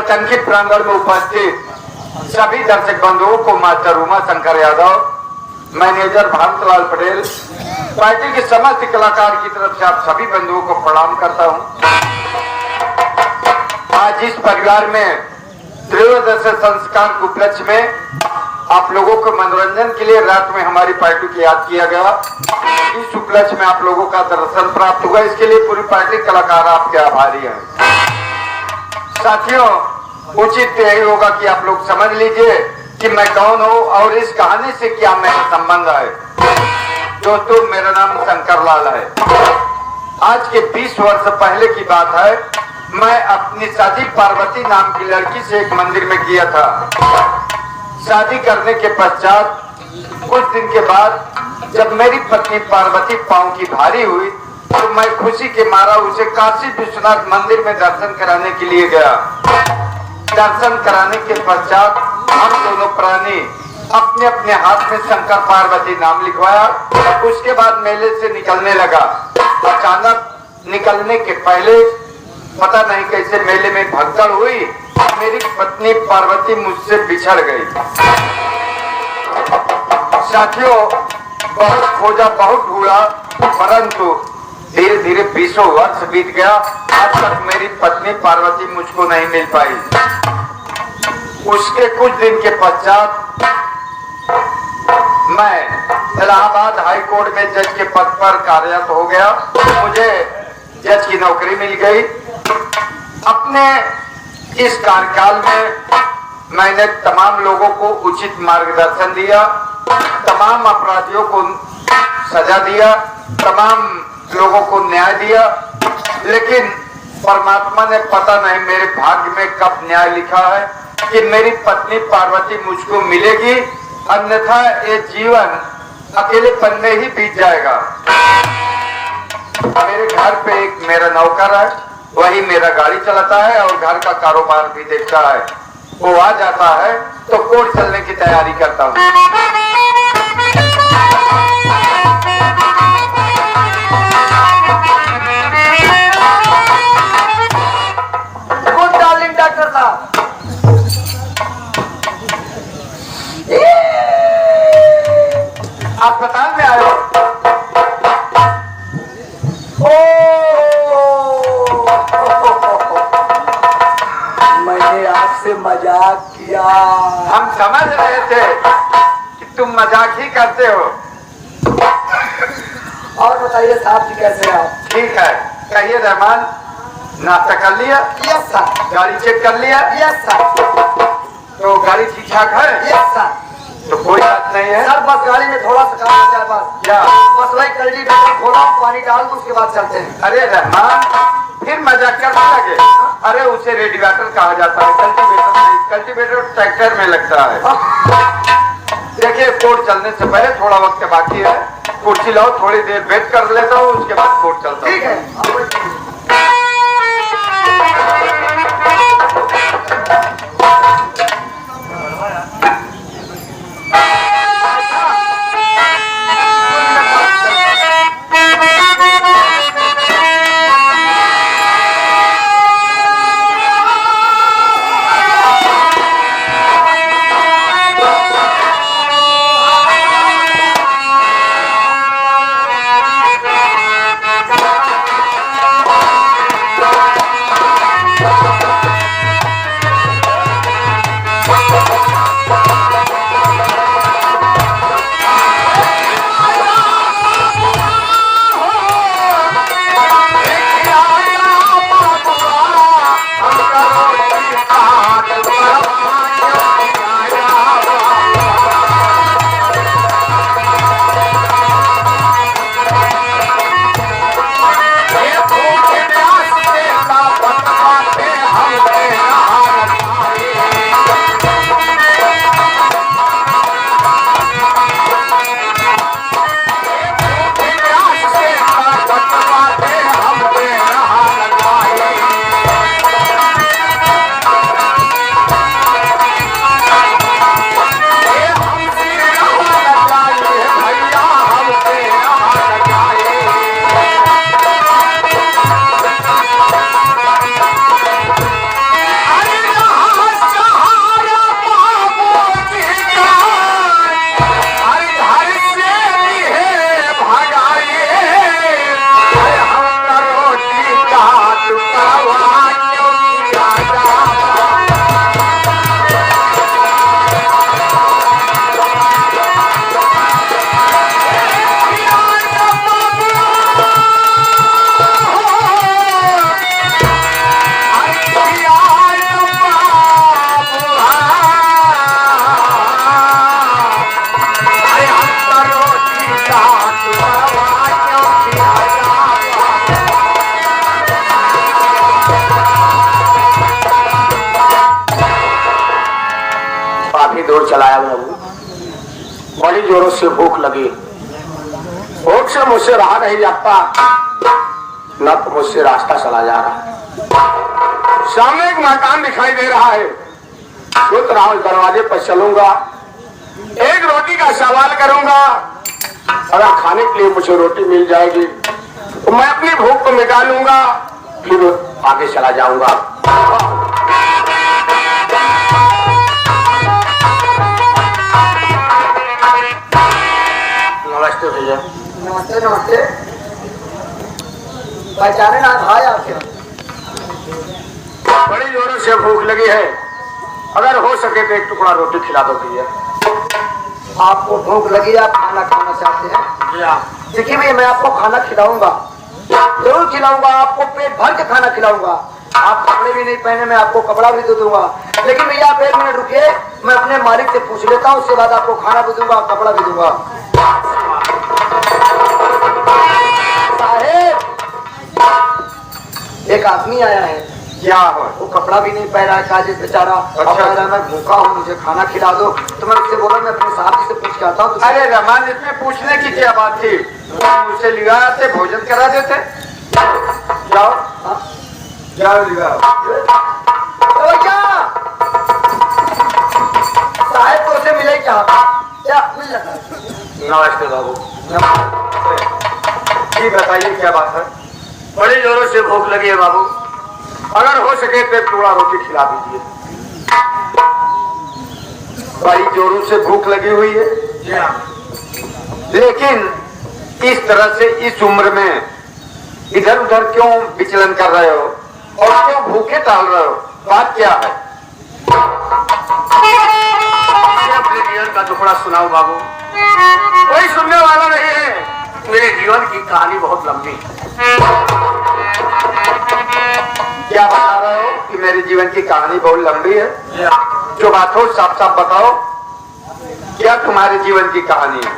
टंकी प्रांगण में उपस्थित सभी दर्शक बंधुओं को master Uma Shankar Yadav, manager Bhanulal Patel, party के समस्त कलाकार की तरफ से आप सभी बंधुओं को प्रणाम करता हूं। आज इस परिवार में त्रयोदश संस्कार के उपलक्ष्य में आप लोगों को मनोरंजन के लिए रात में हमारी पार्टी को याद किया गया। इस उपलक्ष्य में आप लोगों का दर्शन प्राप्त हुआ, इसके लिए पूरी पार्टी कलाकार आपके आभारी हैं। साथियों, उचित यही होगा कि आप लोग समझ लीजिए कि मैं कौन हूँ और इस कहानी से क्या मेरा संबंध है। दोस्तों, मेरा नाम शंकर लाल है। आज के 20 वर्ष पहले की बात है। मैं अपनी शादी पार्वती नाम की लड़की से एक मंदिर में किया था। शादी करने के पश्चात कुछ दिन के बाद जब मेरी पत्नी पार्वती पांव की भारी हुई तो मैं खुशी के मारा उसे काशी विश्वनाथ मंदिर में दर्शन कराने के लिए गया। दर्शन कराने के पश्चात हम दोनों प्राणी अपने अपने हाथ में शंकर पार्वती नाम लिखवाया। उसके बाद मेले से निकलने लगा। अचानक निकलने के पहले पता नहीं कैसे मेले में भगदड़ हुई, मेरी पत्नी पार्वती मुझसे बिछड़ गई। साथियों, बहुत खोजा, बहुत ढूंढा, परंतु धीरे धीरे 20 वर्ष बीत गया। आज तक मेरी पत्नी पार्वती मुझको नहीं मिल पाई। उसके कुछ दिन के पश्चात मैं इलाहाबाद हाई कोर्ट में जज के पद पर कार्यरत हो गया। मुझे जज की नौकरी मिल गई। अपने इस कार्यकाल में मैंने तमाम लोगों को उचित मार्गदर्शन दिया, तमाम अपराधियों को सजा दिया, तमाम लोगों को न्याय दिया। लेकिन परमात्मा ने पता नहीं मेरे भाग्य में कब न्याय लिखा है कि मेरी पत्नी पार्वती मुझको मिलेगी, अन्यथा ये जीवन अकेलेपन में ही बीत जाएगा। मेरे घर पे एक मेरा नौकर है, वही मेरा गाड़ी चलाता है और घर का कारोबार भी देखता है। वो आ जाता है तो कोर्ट चलने की तैयारी करता हूँ। गुड डार्लिंग डॉक्टर साहब, अस्पताल में आए हो? मजाक किया। हम समझ रहे थे कि तुम मजाक ही करते हो। और बताइए साहब जी, कैसे हैं आप? ठीक है, कहिए रहमान। नाश्ता कर लिया? Yes sir. गाड़ी चेक कर लिया? Yes sir. तो गाड़ी ठीक ठाक है? Yes sir. तो कोई बात नहीं है सर, बस गाड़ी में थोड़ा सा काम है बस। क्या? बस वही कल्टीवेटर खोला, पानी डाल दो, उसके बाद चलते हैं। अरे रहमान, फिर मजाक करने लगे। अरे उसे रेडिएटर कहा जाता है, कल्टीवेटर नहीं। कल्टीवेटर ट्रैक्टर में लगता है। देखिए, कोर्ट चलने से पहले थोड़ा वक्त बाकी है। कुर्सी लाओ, थोड़ी देर वेट कर लेता हूँ, उसके बाद कोर्ट चलता हूँ। ठीक है। काफी दूर चलाया बाबू, बड़ी जोरों से भूख लगी। भूख से मुझसे रहा नहीं जाता, न तो मुझसे रास्ता चला जा रहा। सामने एक मकान दिखाई दे रहा है, सोच रहा हूं दरवाजे पर चलूंगा, एक रोटी का सवाल करूंगा। अगर खाने के लिए मुझे रोटी मिल जाएगी तो मैं अपनी भूख को मिटा लूंगा, फिर आगे चला जाऊंगा। नमस्ते भैया। नमस्ते नमस्ते। पहचाने ना भाई आपके? बड़ी जोरों से भूख लगी है, अगर हो सके तो एक टुकड़ा रोटी खिला दो भैया। आपको भूख लगी, आप खाना खाना चाहते हैं? जी हाँ। देखिए भैया, मैं आपको खाना खिलाऊंगा, जरूर खिलाऊंगा, आपको पेट भर के खाना खिलाऊंगा। आप कपड़े भी नहीं पहने, मैं आपको कपड़ा भी दे दूंगा। लेकिन भैया आप 1 मिनट रुकिए, मैं अपने मालिक से पूछ लेता हूँ, उसके बाद आपको खाना भी दूंगा, कपड़ा भी दूंगा। साहेब, एक आदमी आया है, क्या हो? वो कपड़ा भी नहीं पहना है, काजिज बेचारा। अच्छा। मैं भूखा हूँ, मुझे खाना खिला दो। तो मैं उससे बोला मैं अपने साहब जी से पूछ के आता हूँ। अरे रहमान, इसमें पूछने की क्या बात थी? मुझसे लिवा आते, भोजन करा देते। जाओ जाओ लिवा। साहेब को से मिले क्या? क्या मिल रहा है? नमस्ते बाबू। जी बताइए क्या बात है? बड़ी जोरों से भूख लगी है बाबू, अगर हो सके तो एक टुकड़ा रोटी खिला दीजिए। बड़ी जोरों से भूख लगी हुई है, जी हाँ। लेकिन इस तरह से इस उम्र में इधर उधर क्यों विचलन कर रहे हो और क्यों भूखे टहल रहे हो? बात क्या है? अपने जीवन का टुकड़ा सुनाओ बाबू, कोई सुनने वाला नहीं है। मेरे जीवन की कहानी बहुत लंबी है। क्या बता रहे हो कि मेरे जीवन की कहानी बहुत लंबी है? जी हाँ। जो बात हो साफ साफ बताओ, क्या तुम्हारे जीवन की कहानी है?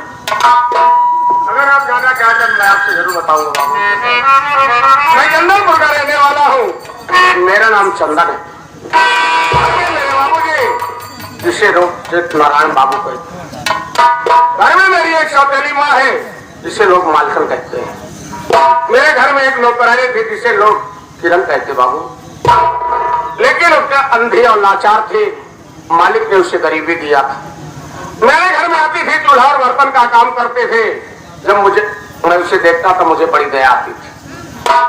अगर आप ज्यादा चाहते हैं मैं आपसे जरूर बताऊंगा बाबू। मैं चंदनपुर का रहने वाला हूँ, मेरा नाम चंदन है। मेरे बाबू जी, जिसे लोग नारायण बाबू कहते हैं। घर में मेरी एक सौतेली माँ है, जिसे लोग मालकन कहते हैं। मेरे घर में एक नौकरानी थी, जिसे लोग किरण कहते बाबू। लेकिन उसके अंधी और लाचार थे, मालिक ने उसे गरीबी दिया था। मेरे घर में आती थी, चूल्हा और बर्तन का काम करते थे। जब मैं उसे देखता था मुझे बड़ी दया आती थी।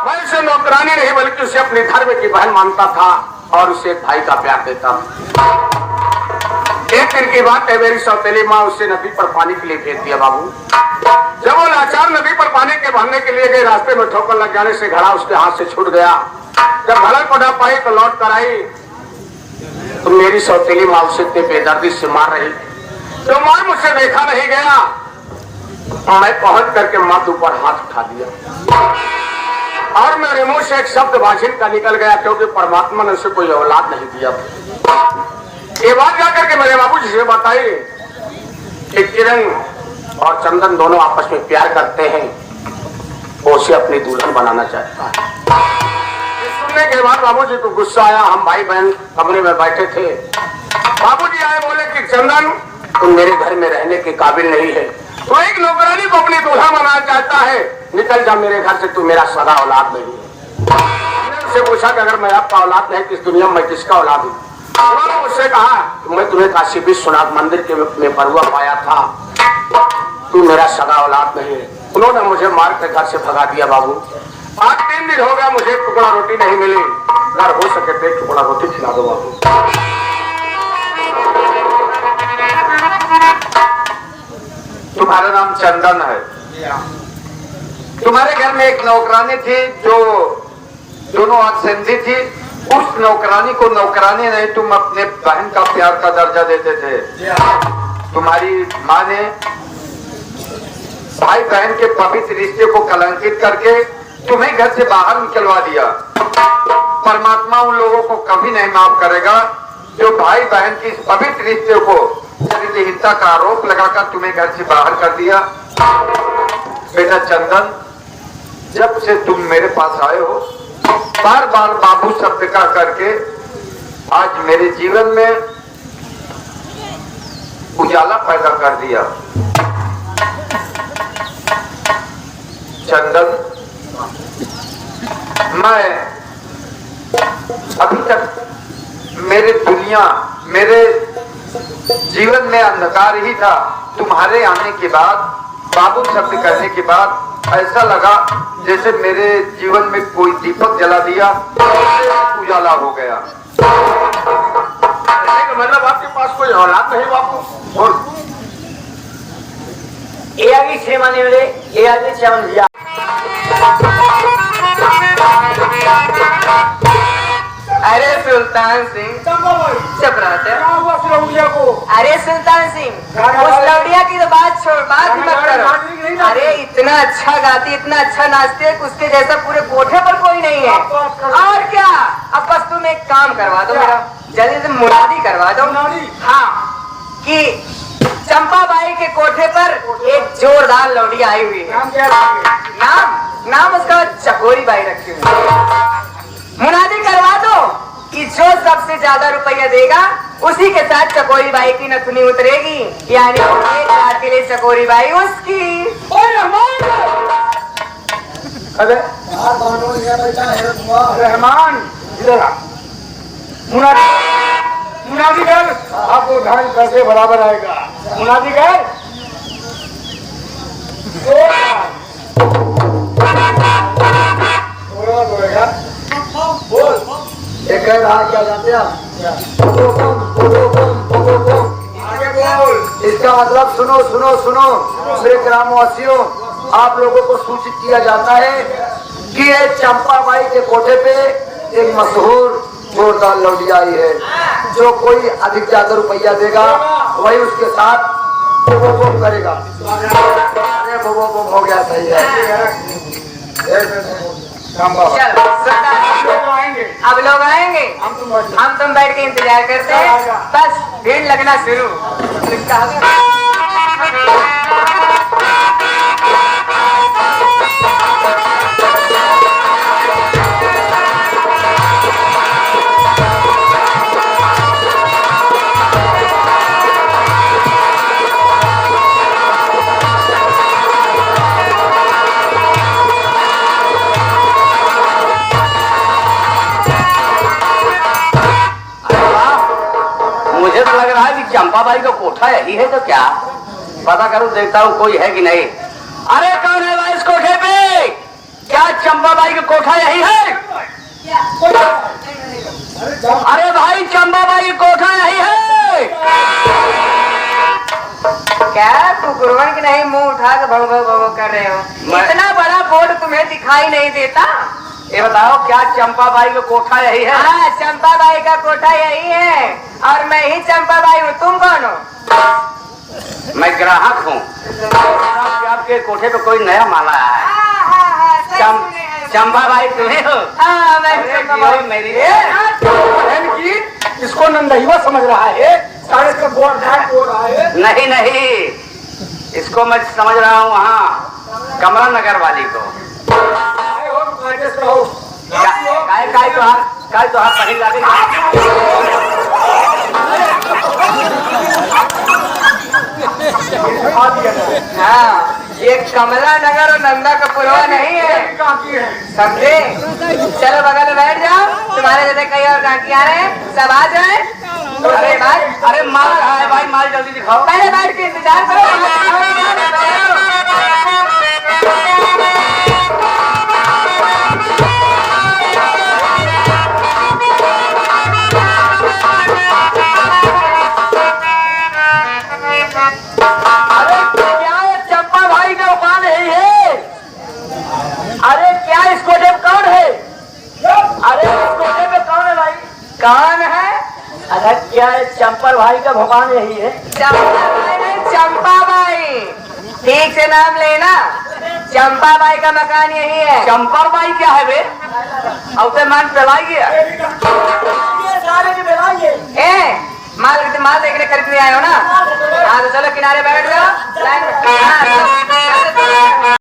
मैं उसे नौकरानी नहीं बल्कि उसे अपनी धर्म की बहन मानता था और उसे एक भाई का प्यार देता था। एक दिन की बात है, मेरी सौतेली माँ उसे नदी पर पानी के लिए भेज दिया बाबू। जब वो लाचार नदी पर पानी के भरने के लिए गए, रास्ते में ठोकर लग जाने से घड़ा उसके हाथ से छूट गया। जब घड़ा को ना पाई तो लौट कर आई तो मेरी सौतेली माँ उसे इतने बेदर्दी से मार रही, तो मार मुझसे देखा नहीं गया। मैं पहुंच करके माँ के ऊपर हाथ उठा दिया और मेरे मुंह से एक शब्द भाषण का निकल गया, क्योंकि परमात्मा ने उसे कोई औलाद नहीं दिया था। ये बात जाकर के मेरे बाबू जी से बताई कि किरण और चंदन दोनों आपस में प्यार करते हैं, वो उसे अपनी दुल्हन बनाना चाहता है। सुनने के बाद बाबूजी को गुस्सा आया। हम भाई बहन कमरे में बैठे थे, बाबूजी आए, बोले कि चंदन तुम मेरे घर में रहने के काबिल नहीं है, तो एक नौकरानी को अपनी दूल्हा बनाना चाहता है, निकल जा मेरे घर से, तू मेरा सगा औलाद नहीं है। मैंने उससे पूछा कि अगर मैं आपका औलाद नहीं, इस दुनिया में किसका औलाद हूँ? उन्होंने मुझसे कहा कि मैं तुम्हें काशी विश्वनाथ मंदिर के में परुआ पाया था, तू मेरा सगा औलाद नहीं है। उन्होंने मुझे मार कर घर से भगा दिया बाबू। आज 3 दिन हो गया, मुझे एक टुकड़ा रोटी नहीं मिली। अगर हो सके तो एक टुकड़ा रोटी खिला दो बाबू। तुम्हारा नाम चंदन है, तुम्हारे घर में एक नौकरानी थी जो दोनों हाथ सिंधी थी। उस नौकरानी को नौकरानी नहीं, तुम अपने बहन का प्यार का दर्जा देते थे। तुम्हारी माँ ने भाई बहन के पवित्र रिश्ते को कलंकित करके तुम्हें घर से बाहर निकलवा दिया। परमात्मा उन लोगों को कभी नहीं माफ करेगा जो भाई बहन की इस पवित्र रिश्ते को चरित्रहीनता का आरोप लगाकर तुम्हें घर से बाहर कर दिया। बेटा चंदन, जब से तुम मेरे पास आए हो, बार बार बाबू शब्द का करके आज मेरे जीवन में उजाला पैदा कर दिया। चंदन, मैं अभी तक मेरे जीवन में अंधकार ही था। तुम्हारे आने के बाद, बाबू शब्द करने के बाद ऐसा लगा जैसे मेरे जीवन में कोई दीपक जला दिया, उजाला हो गया। मतलब आपके पास कोई औलाद नहीं बापू? और ये आगे 6 महीने वाले, ये आगे 6 महीने। अरे सुल्तान सिंह चुप रहते। अरे सुल्तान सिंह उस लौड़िया की तो बात छोड़, बात ही मत करो। अरे इतना अच्छा गाती, इतना अच्छा नाचती है, उसके जैसा पूरे कोठे पर कोई नहीं है। और क्या, अब बस तुम एक काम करवा दो मेरा, जल्दी से मुनादी करवा दो। हाँ, कि चंपा बाई के कोठे पर एक जोरदार लौड़िया आई हुई है। नाम उसका चकोरी बाई रखी हुई है। मुनादी करवा दो कि जो सबसे ज्यादा रुपया देगा उसी के साथ चकोरी बाई की नथुनी उतरेगी, यानी एक रात के लिए चकोरी बाई उसकी। अरे रहमान, इधर आ। मुनादी कर, आपको 2.5 पैसे बराबर आएगा। मुनादी कर। बोल। एक कह रहा क्या जानते हैं आप? आगे बोल। इसका मतलब सुनो सुनो सुनो मेरे ग्रामवासियों, आप लोगों को सूचित किया जाता है कि ये चंपा बाई के कोठे पे एक मशहूर जोरदार लौंडिया आई है। जो कोई अधिक ज्यादा रुपया देगा वही उसके साथ बोम करेगा। अरे बोम हो गया, सही है। चलो अब लोग आएंगे, हम तुम बैठ के इंतजार करते हैं, बस भीड़ लगना शुरू। मुझे तो लग रहा है कि चंपा बाई का कोठा यही है, तो क्या पता करूं, देखता हूँ कोई है कि नहीं। अरे कौन है भाई इस कोठे पे? क्या चंपा बाई का कोठा यही है? अरे भाई चंपा बाई का कोठा यही है? क्या कुकुरवन की नहीं मुंह उठा के भव भव भव कर रहे हो? इतना बड़ा बोर्ड तुम्हें दिखाई नहीं देता? ये बताओ, क्या चंपा बाई का कोठा यही है? हाँ, चंपा बाई का कोठा यही है, और मैं ही चंपा बाई हूँ। तुम कौन हो? मैं ग्राहक हूँ। आपके कोठे पे कोई नया माला है। चंपा बाई तुम्हें हो? हाँ, मैं चंपा बाई। मेरी इसको नंदहिवा समझ रहा है, सारे का बोल रहा है। नहीं नहीं, इसको मैं समझ रहा हूँ वहाँ कमला नगर वाली को। काय तो हाथ पहले लागे। हाँ, ये कमला नगर और नंदा का पुरवा नहीं है, समझे? चलो बगल में बैठ जाओ, तुम्हारे जैसे कई और गांठी आ रहे हैं, सब आ जाए। अरे भाई, अरे माल है भाई, माल जल्दी दिखाओ। पहले बैठ के इंतजार करो। अरे क्या ये चंपा भाई का दुकान है? अरे क्या इस कोठे पे कौन है? अरे इस कोठे पे कौन है भाई? कौन है? अरे क्या ये चंपा भाई का भगवान यही है? चंपा बाई नहीं, चंपा बाई, ठीक से नाम लेना। चंपा बाई का मकान यही है। चंपा बाई क्या है बे? अब तो मान चलाइए। माल देखने खरीदने आए हो ना? हाँ, तो चलो किनारे बैठ जाओ।